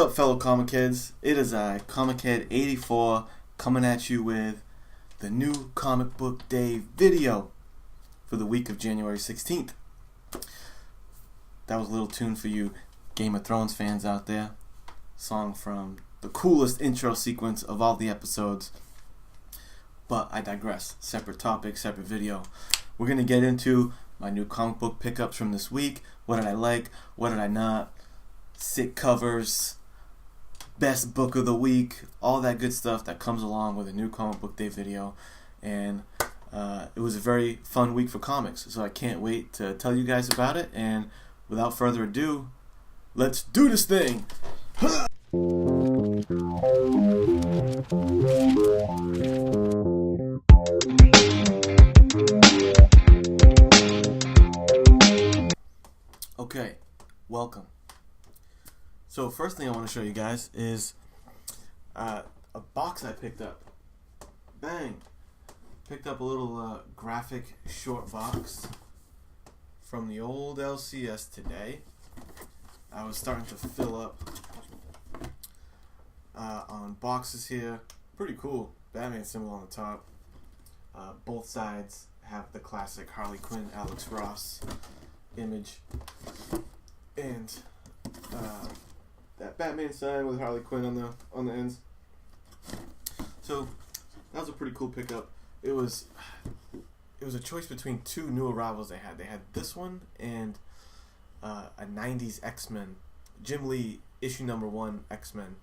up, fellow comic heads? It is I, Comic Head 84, coming at you with the new Comic Book Day video for the week of January 16th. That was a little tune for you Game of Thrones fans out there. Song from the coolest intro sequence of all the episodes. But I digress. Separate topic, separate video. We're going to get into my new comic book pickups from this week. What did I like? What did I not? Sick covers, best book of the week, all that good stuff that comes along with a new Comic Book Day video. And it was a very fun week for comics, so I can't wait to tell you guys about it. And without further ado, let's do this thing! Okay, welcome. So first thing I want to show you guys is a box I picked up. Bang! Picked up a little graphic short box from the old LCS today. I was starting to fill up on boxes here. Pretty cool. Batman symbol on the top. Both sides have the classic Harley Quinn, Alex Ross image. And that Batman sign with Harley Quinn on the ends. So that was a pretty cool pickup. It was a choice between two new arrivals they had. They had this one and a 90s X-Men, Jim Lee issue number 1 X-Men,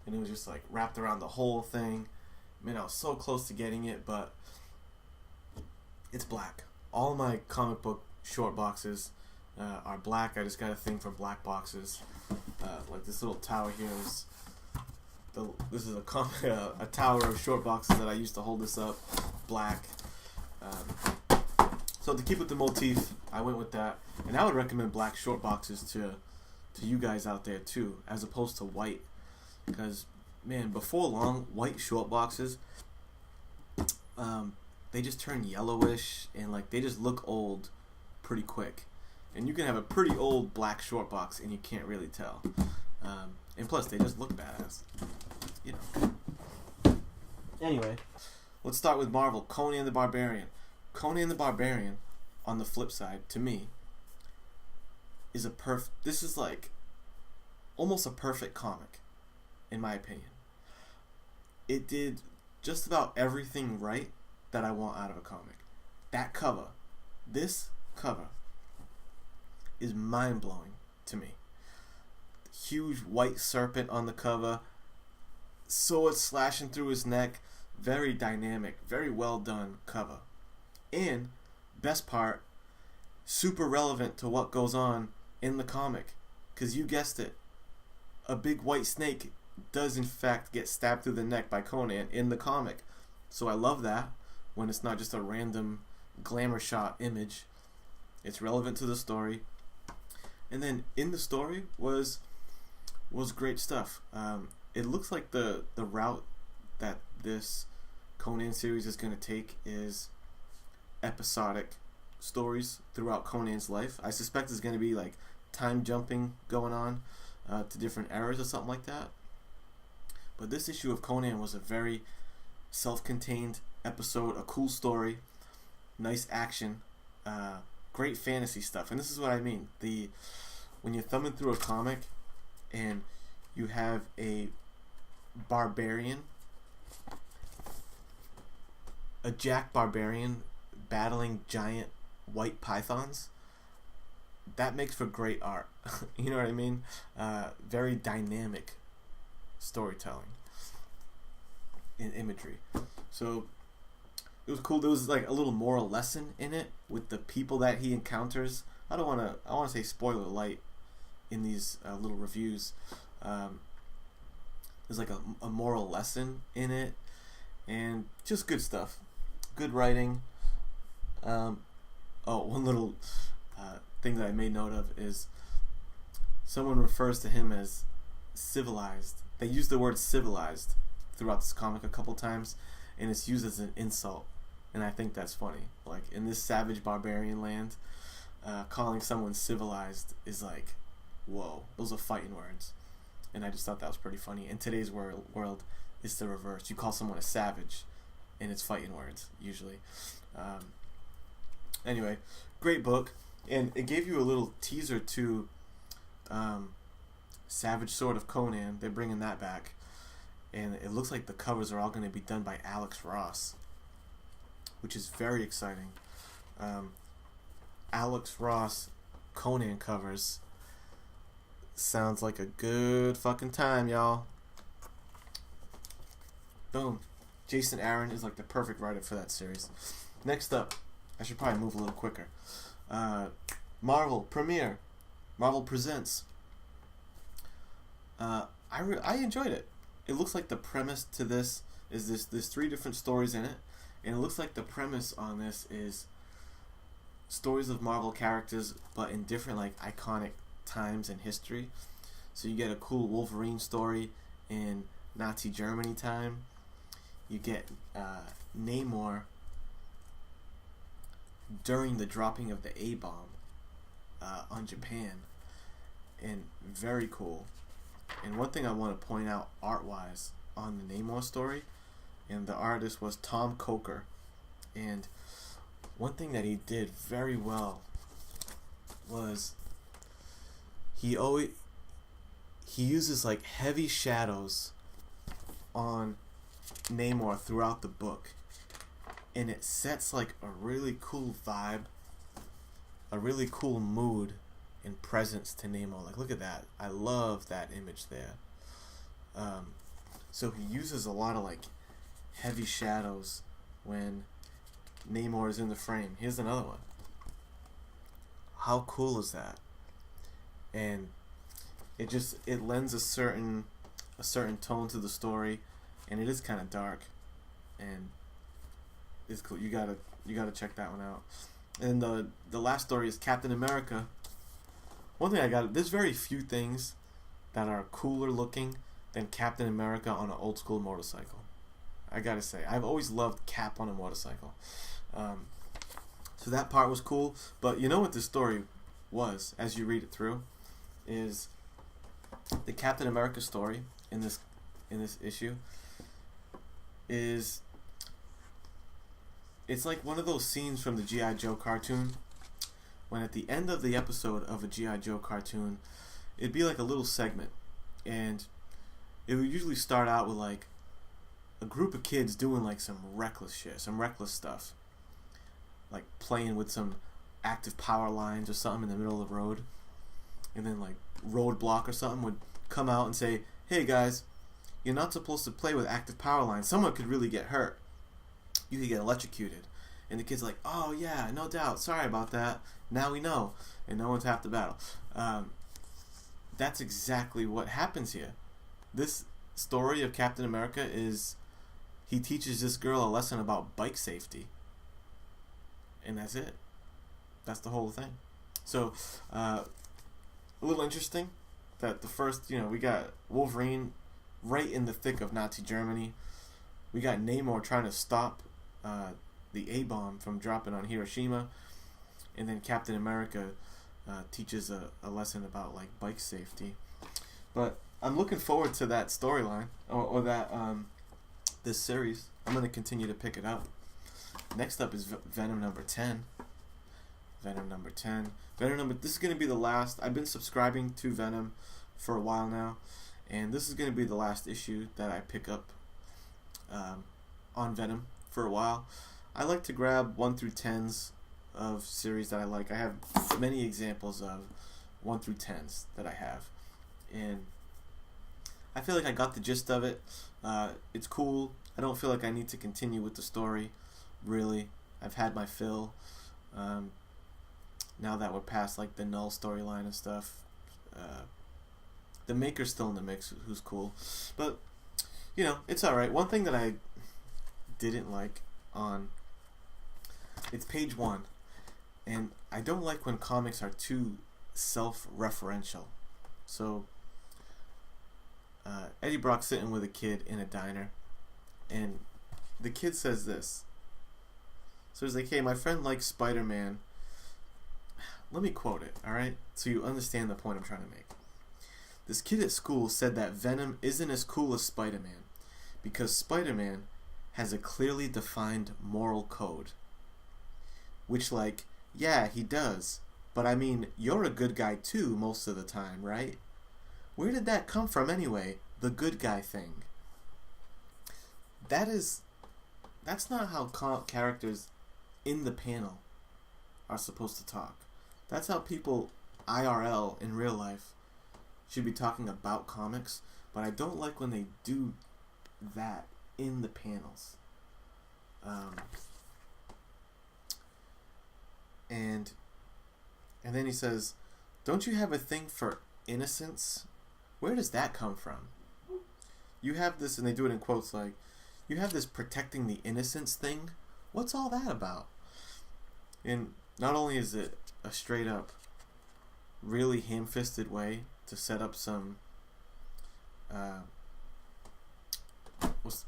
and it was just like wrapped around the whole thing. Man, I was so close to getting it, but it's black. All my comic book short boxes are black. I just got a thing for black boxes. Like this little tower here is this is a tower of short boxes that I used to hold this up, black. So to keep with the motif, I went with that, and I would recommend black short boxes to you guys out there too, as opposed to white, because man, before long, white short boxes, they just turn yellowish and like they just look old pretty quick. And you can have a pretty old black short box and you can't really tell. And plus, they just look badass. You know. Anyway, let's start with Marvel. Conan the Barbarian. Conan the Barbarian, on the flip side, to me, is this is like almost a perfect comic, in my opinion. It did just about everything right that I want out of a comic. That cover, this cover, is mind-blowing to me. Huge white serpent on the cover, sword slashing through his neck, very dynamic, very well done cover. And, best part, super relevant to what goes on in the comic. Because you guessed it, a big white snake does in fact get stabbed through the neck by Conan in the comic. So I love that, when it's not just a random glamour shot image. It's relevant to the story. And then in the story was great stuff. It looks like the route that this Conan series is going to take is episodic stories throughout Conan's life. I suspect there's going to be like time jumping going on to different eras or something like that. But this issue of Conan was a very self-contained episode, a cool story, nice action, great fantasy stuff. And this is what I mean. When you're thumbing through a comic and you have a barbarian, a Jack Barbarian battling giant white pythons, that makes for great art. You know what I mean? Very dynamic storytelling and imagery. So it was cool. There was like a little moral lesson in it with the people that he encounters. I want to say spoiler light in these little reviews. There's like a moral lesson in it, and just good stuff, good writing. One little thing that I made note of is someone refers to him as civilized. They use the word civilized throughout this comic a couple times, and it's used as an insult, and I think that's funny. Like in this savage barbarian land, calling someone civilized is like, whoa, those are fighting words. and I just thought that was pretty funny. In today's world, it's the reverse. You call someone a savage, and it's fighting words usually. Anyway, great book, and it gave you a little teaser to Savage Sword of Conan. They're bringing that back, and it looks like the covers are all going to be done by Alex Ross, which is very exciting. Alex Ross Conan covers sounds like a good fucking time, y'all. Boom. Jason Aaron is like the perfect writer for that series. Next up, I should probably move a little quicker. Marvel Premiere. Marvel Presents. I enjoyed it. It looks like the premise to this is there's 3 different stories in it, and it looks like the premise on this is stories of Marvel characters, but in different like iconic times in history. So you get a cool Wolverine story in Nazi Germany time. You get Namor during the dropping of the A-bomb on Japan, and very cool. And one thing I want to point out art-wise on the Namor story, and the artist was Tom Coker, and one thing that he did very well was he uses like heavy shadows on Namor throughout the book, and it sets like a really cool vibe, a really cool mood and presence to Namor. Like, look at that. I love that image there. So he uses a lot of like heavy shadows when Namor is in the frame. Here's another one. How cool is that? And it lends a certain tone to the story, and it is kind of dark, and it's cool. You gotta check that one out. And the last story is Captain America. One thing there's very few things that are cooler looking than Captain America on an old school motorcycle. I gotta say, I've always loved Cap on a motorcycle. So that part was cool. But you know what this story was, as you read it through, is the Captain America story in this issue is, it's like one of those scenes from the G.I. Joe cartoon, when at the end of the episode of a G.I. Joe cartoon, it'd be like a little segment, and it would usually start out with like a group of kids doing like some reckless shit, some reckless stuff, like playing with some active power lines or something in the middle of the road, and then like Roadblock or something would come out and say, "Hey guys, you're not supposed to play with active power lines. Someone could really get hurt. You could get electrocuted." And the kid's like, "Oh yeah, no doubt. Sorry about that. Now we know." And no one's half the battle. That's exactly what happens here. This story of Captain America is, he teaches this girl a lesson about bike safety. And that's it. That's the whole thing. So, a little interesting that the first, we got Wolverine right in the thick of Nazi Germany. We got Namor trying to stop the A-bomb from dropping on Hiroshima. And then Captain America teaches a lesson about like bike safety. But I'm looking forward to that storyline, or that this series. I'm going to continue to pick it up. Next up is Venom number 10. This is going to be the last. I've been subscribing to Venom for a while now, and this is going to be the last issue that I pick up on Venom for a while. I like to grab 1 through 10s of series that I like. I have many examples of 1 through 10s that I have, and I feel like I got the gist of it. It's cool. I don't feel like I need to continue with the story, really. I've had my fill. Now that we're past like the Null storyline and stuff, the Maker's still in the mix, who's cool, but it's alright. One thing that I didn't like it's page 1, and I don't like when comics are too self-referential. So Eddie Brock's sitting with a kid in a diner, and the kid says this. So he's like, "Hey, my friend likes Spider-Man." Let me quote it, alright? So you understand the point I'm trying to make. This kid at school said that Venom isn't as cool as Spider-Man because Spider-Man has a clearly defined moral code. Which, like, yeah, he does. But I mean, you're a good guy too most of the time, right? Where did that come from anyway? The good guy thing. That's not how characters in the panel are supposed to talk. That's how people IRL in real life should be talking about comics, but I don't like when they do that in the panels. And then he says, "Don't you have a thing for innocence? Where does that come from? You have this," and they do it in quotes, like, "You have this protecting the innocence thing. What's all that about?" And not only is it a straight up, really ham-fisted way to set up some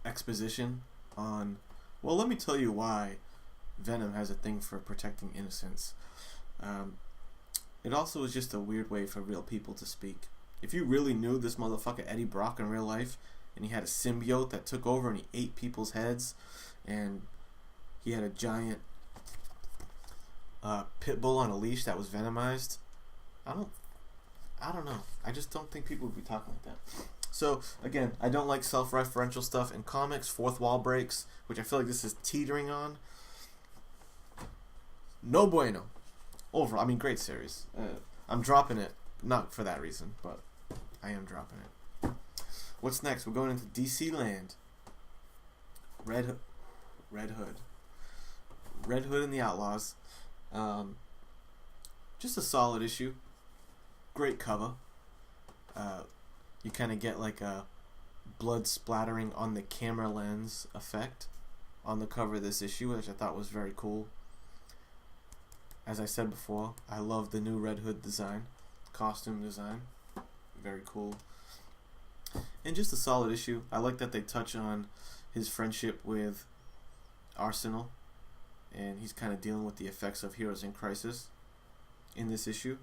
exposition on, well, let me tell you why Venom has a thing for protecting innocence. It also is just a weird way for real people to speak. If you really knew this motherfucker Eddie Brock in real life, and he had a symbiote that took over and he ate people's heads, and he had a giant pit bull on a leash that was venomized, I don't know. I just don't think people would be talking like that. So, again, I don't like self-referential stuff in comics, fourth wall breaks, which I feel like this is teetering on. No bueno. Overall, I mean, great series. I'm dropping it, not for that reason, but I am dropping it. What's next? We're going into DC Land. Red Hood. Red Hood and the Outlaws. Just a solid issue. Great cover. You kind of get like a blood splattering on the camera lens effect on the cover of this issue, which I thought was very cool. As I said before, I love the new Red Hood design, costume design, very cool. And just a solid issue. I like that they touch on his friendship with Arsenal, and he's kind of dealing with the effects of Heroes in Crisis in this issue,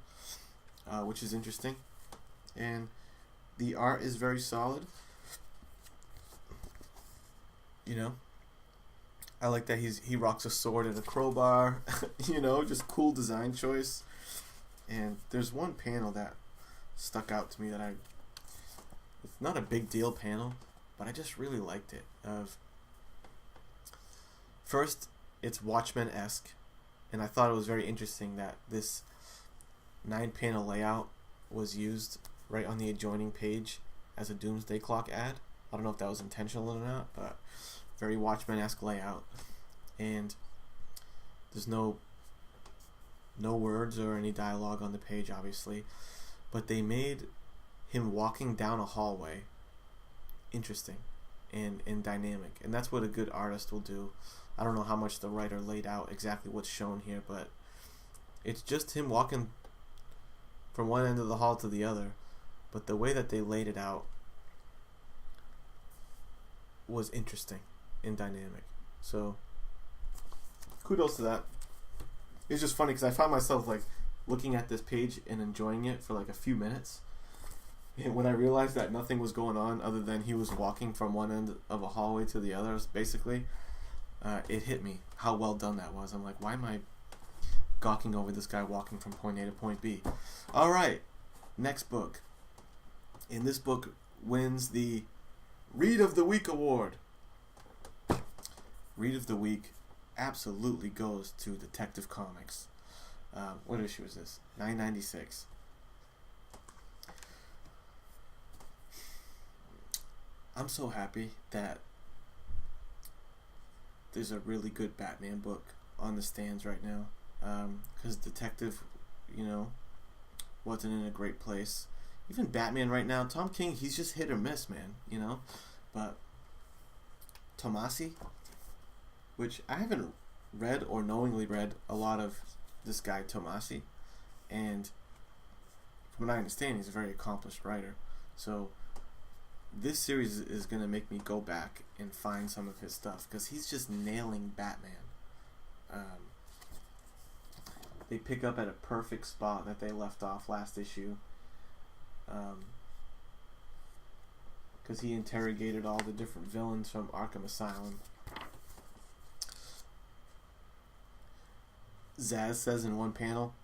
which is interesting. And the art is very solid. You know, I like that he rocks a sword and a crowbar. You know, just cool design choice. And there's one panel that stuck out to me that it's not a big deal panel, but I just really liked it. First, it's Watchmen-esque, and I thought it was very interesting that this 9-panel layout was used right on the adjoining page as a Doomsday Clock ad. I don't know if that was intentional or not, but very Watchmen-esque layout. And there's no words or any dialogue on the page, obviously, but they made him walking down a hallway interesting and dynamic, and that's what a good artist will do. I don't know how much the writer laid out exactly what's shown here, but it's just him walking from one end of the hall to the other, but the way that they laid it out was interesting and dynamic. So kudos to that. It's just funny because I found myself like looking at this page and enjoying it for like a few minutes, and when I realized that nothing was going on other than he was walking from one end of a hallway to the other, basically, it hit me how well done that was. I'm like, why am I gawking over this guy walking from point A to point B? All right, next book. And this book wins the Read of the Week award. Read of the Week absolutely goes to Detective Comics. What issue is this? 996. I'm so happy that there's a really good Batman book on the stands right now, because Detective, wasn't in a great place. Even Batman right now, Tom King, he's just hit or miss, man, but Tomasi, which I haven't read or knowingly read a lot of this guy Tomasi, and from what I understand, he's a very accomplished writer, so this series is going to make me go back and find some of his stuff, because he's just nailing Batman. They pick up at a perfect spot that they left off last issue. because he interrogated all the different villains from Arkham Asylum. Zsasz says in one panel,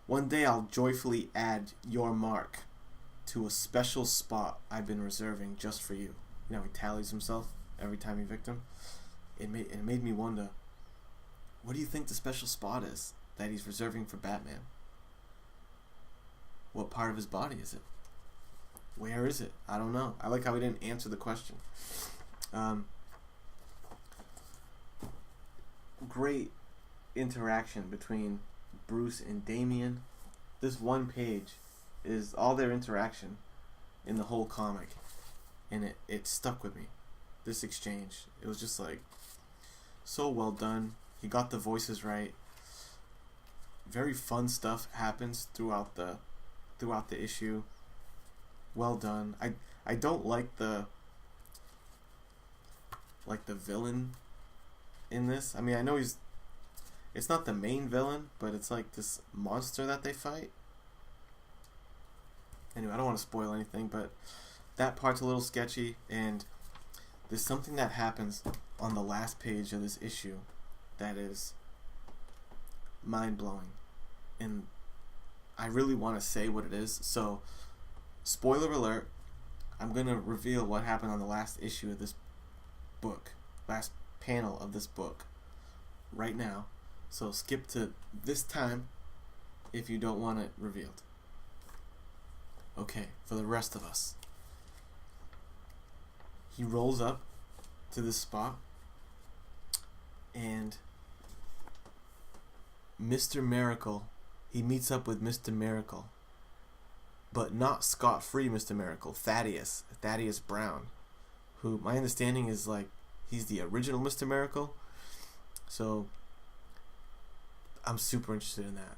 "One day I'll joyfully add your mark to a special spot I've been reserving just for you." You know, he tallies himself every time he victim. It made me wonder, what do you think the special spot is that he's reserving for Batman? What part of his body is it? Where is it? I don't know. I like how he didn't answer the question. Great interaction between Bruce and Damian. This one page is all their interaction in the whole comic, and it stuck with me. This exchange, it was just like so well done. He got the voices right. Very fun stuff happens throughout the issue. Well done. I don't like the villain in this. I mean, I know it's not the main villain, but it's like this monster that they fight. Anyway, I don't want to spoil anything, but that part's a little sketchy, and there's something that happens on the last page of this issue that is mind-blowing, and I really want to say what it is. So, spoiler alert, I'm going to reveal what happened on the last issue of this book, last panel of this book, right now. So skip to this time if you don't want it revealed. Okay, for the rest of us. He rolls up to this spot, and Mr. Miracle, he meets up with Mr. Miracle, but not scot-free Mr. Miracle, Thaddeus Brown, who my understanding is like he's the original Mr. Miracle. So I'm super interested in that.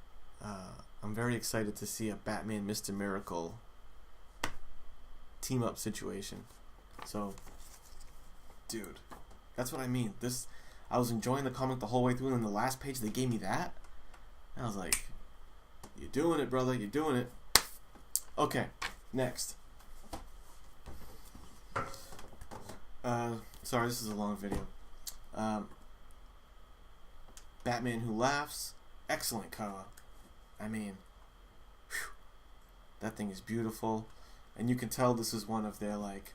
I'm very excited to see a Batman Mr. Miracle team up situation. So, dude, that's what I mean. I was enjoying the comic the whole way through, and then the last page they gave me that, and I was like, "You're doing it, brother. You're doing it." Okay, next. Sorry, this is a long video. Batman Who Laughs, excellent cover. I mean, whew, that thing is beautiful, and you can tell this is one of their like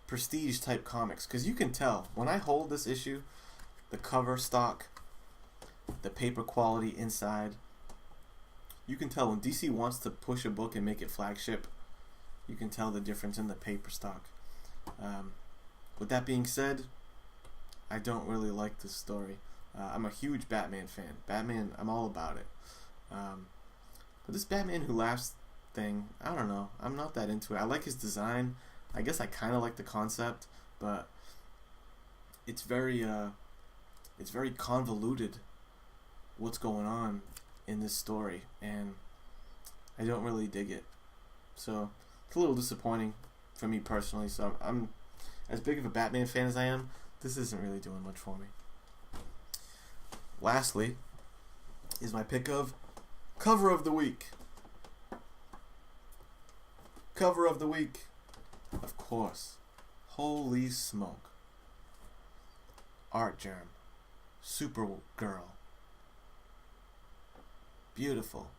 prestige type comics, because you can tell when I hold this issue, the cover stock, the paper quality inside. You can tell when DC wants to push a book and make it flagship. You can tell the difference in the paper stock. With that being said, I don't really like this story. I'm a huge Batman fan. Batman, I'm all about it. But this Batman Who Laughs thing, I don't know. I'm not that into it. I like his design. I guess I kind of like the concept, but it's very convoluted what's going on in this story, and I don't really dig it. So it's a little disappointing for me personally. So I'm as big of a Batman fan as I am, this isn't really doing much for me. Lastly is my pick of cover of the week. Cover of the week, of course. Holy smoke. Art Germ. Supergirl. Beautiful.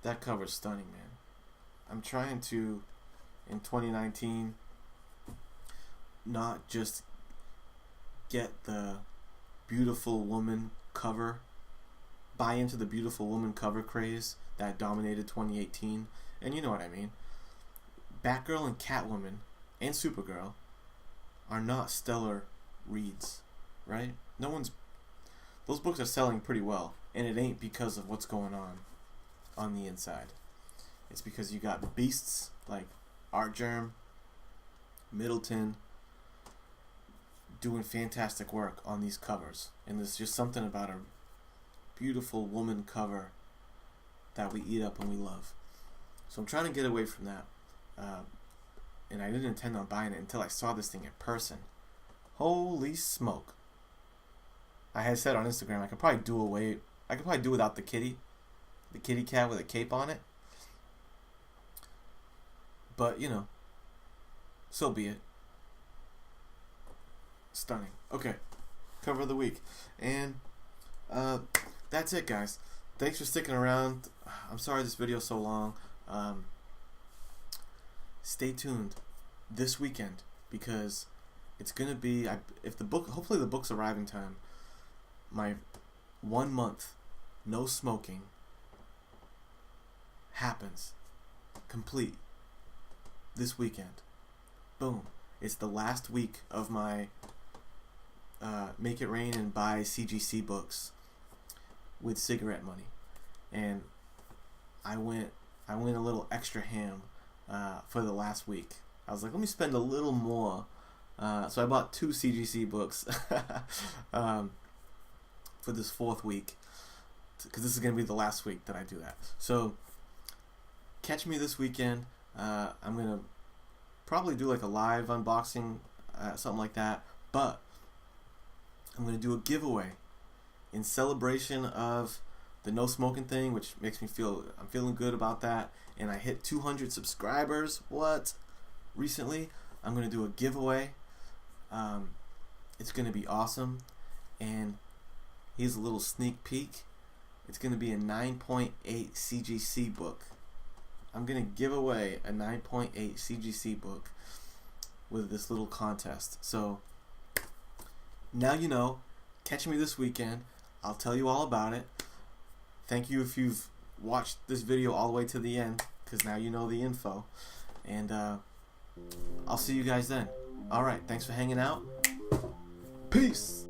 That cover's stunning, man. I'm trying to, in 2019, not just get the beautiful woman cover, buy into the beautiful woman cover craze that dominated 2018, and you know what I mean. Batgirl and Catwoman and Supergirl are not stellar reads, right? Those books are selling pretty well, and it ain't because of what's going on the inside. It's because you got beasts like Art Germ, Middleton, doing fantastic work on these covers, and there's just something about a beautiful woman cover that we eat up and we love. So I'm trying to get away from that, and I didn't intend on buying it until I saw this thing in person. Holy smoke. I had said on Instagram I could probably do without the kitty cat with a cape on it, but you know, So be it. Stunning. Okay. Cover of the week. And that's it, guys. Thanks for sticking around. I'm sorry this video's so long. Stay tuned this weekend because it's gonna be, hopefully the book's arriving time. My 1 month no smoking happens complete this weekend. Boom. It's the last week of my Make It Rain and Buy CGC books with cigarette money, and I went a little extra ham for the last week. I was like, let me spend a little more, so I bought 2 CGC books for this 4th week, because this is going to be the last week that I do that. So catch me this weekend. I'm going to probably do like a live unboxing, something like that, but I'm going to do a giveaway in celebration of the no smoking thing, which makes me I'm feeling good about that. And I hit 200 subscribers. Recently, I'm going to do a giveaway. It's going to be awesome. And here's a little sneak peek. It's going to be a 9.8 CGC book. I'm going to give away a 9.8 CGC book with this little contest. So now you know. Catch me this weekend. I'll tell you all about it. Thank you if you've watched this video all the way to the end, because now you know the info. And I'll see you guys then. Alright, thanks for hanging out. Peace!